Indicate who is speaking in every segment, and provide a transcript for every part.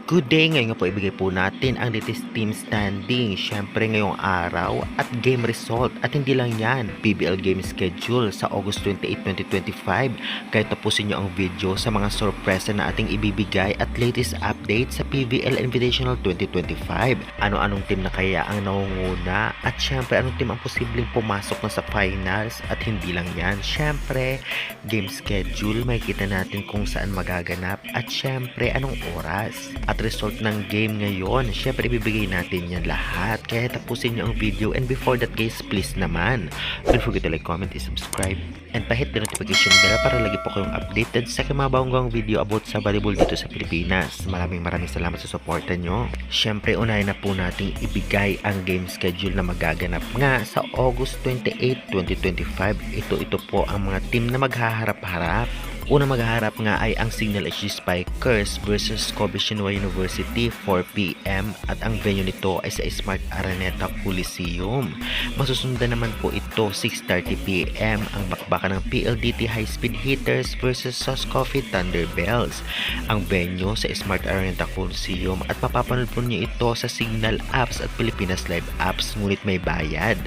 Speaker 1: Good day! Ngayon nga po ibigay po natin ang latest team standing. Syempre ngayong araw at game result. At hindi lang yan, PBL game schedule sa August 28, 2025. Kaya tapusin nyo ang video sa mga sorpresa na ating ibibigay at latest update sa PBL Invitational 2025. Ano-anong team na kaya ang nangunguna at syempre anong team ang posibleng pumasok na sa finals. At hindi lang yan, syempre game schedule, makikita natin kung saan magaganap at syempre anong oras. At result ng game ngayon, syempre ibibigay natin yan lahat. Kaya tapusin nyo ang video, and before that guys, please naman, don't forget to like, comment, and subscribe, and pahit the notification bell para lagi po kayong updated sa mga bagong video about sa volleyball dito sa Pilipinas. Maraming salamat sa suporta nyo. Syempre unahin na po nating ibigay ang game schedule na magaganap nga sa August 28, 2025. Ito po ang mga team na maghaharap-harap. Una maghaharap nga ay ang Signal HG Spikers versus Kobe Shinhwa University 4 PM at ang venue nito ay sa Smart Araneta Coliseum. Masusundan naman po ito 6:30 PM ang bakbakan ng PLDT High Speed Hitters versus Sauce Coffee Thunderbells. Ang venue sa Smart Araneta Coliseum at mapapanood po niyo ito sa Signal Apps at Pilipinas Live Apps, ngunit may bayad.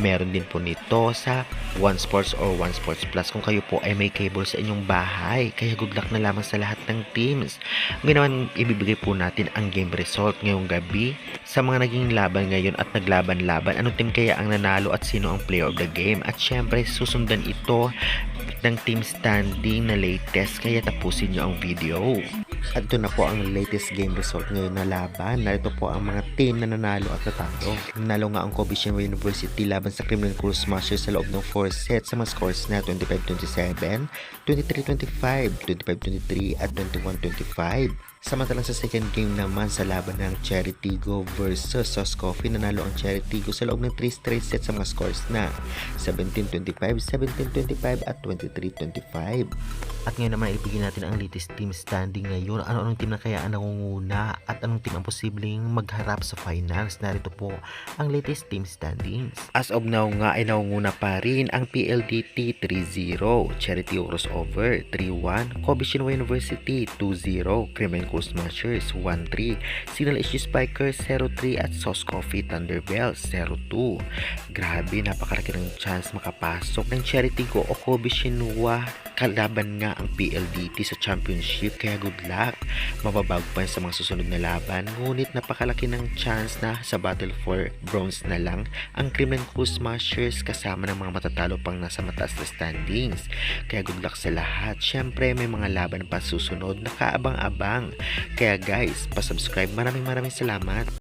Speaker 1: Meron din po nito sa One Sports or One Sports Plus kung kayo po ay may cable sa inyong bahay. Kaya good luck na lamang sa lahat ng teams. Ngayon ibibigay po natin ang game result ngayong gabi sa mga naging laban ngayon at naglaban-laban. Anong team kaya ang nanalo at sino ang player of the game? At syempre susundan ito ng team standing na latest, kaya tapusin nyo ang video. At ito na po ang latest game result ngayon na laban. Narito po ang mga team na nanalo at natalo. Nanalo nga ang Kobe Shinhwa University laban sa Criminal Cool Smashers sa loob ng 4 sets sa mga scores na 25-27, 23-25, 25-23 at 21-25. Samantalang sa second game naman sa laban ng Cherry Tigo versus Sauce Coffee, nanalo ang Cherry Tigo sa loob ng 3 straight sets sa mga scores na 17-25, 17-25 at 23-25. At ngayon naman ibigin natin ang latest team standing ngayon. Anong team na kaya ang nangunguna at anong team ang posibleng magharap sa finals? Narito po ang latest team standings. As of now nga ay nangunguna pa rin ang PLDT 3-0, Cherry Tigo Crossover 3-1, Kobe Shinhwa University 2-0, Criminal Cool Smashers 1-3, Signal HG Spikers 0-3 at Sauce Coffee Thunderbells 0-2. Grabe, napakalaki ng chance makapasok ng Cherry Tigo o Kobe Shinhwa. Kalaban nga ang PLDT sa championship, kaya good luck. Mababago pa sa mga susunod na laban, ngunit napakalaki ng chance na sa battle for bronze na lang ang Criminal Cool Smashers kasama ng mga matatalo pang nasa mataas na standings. Kaya good luck sa lahat. Syempre may mga laban pa susunod na kaabang-abang. Kaya guys, pasubscribe. Maraming salamat.